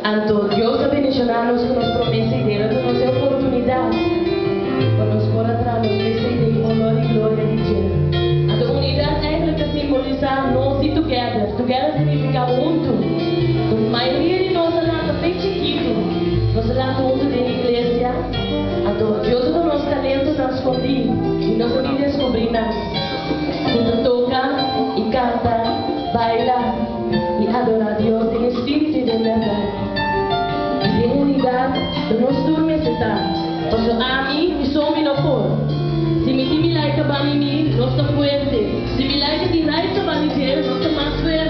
Anto Dios ha bendicionado con las promesas y dando nos oportunidad para nos poder los meses de honor y gloria de Dios. Anto unidad eigenlijk simboliza no si together. Together significa junto. A maioria de nós é bem chiquito. Nós lá junto da igreja. Anto Dios todo nosso talento nos esconde e nós vamos descobrir nada. Junto toca e canta, baila e adora a Deus em espírito e de verdade. E em unidade, nós dormimos está. Porque a mim, e sou no for. Se me like a mim, nós estamos fuerte. Se me like a dinheiro, nós estamos mais fuerte.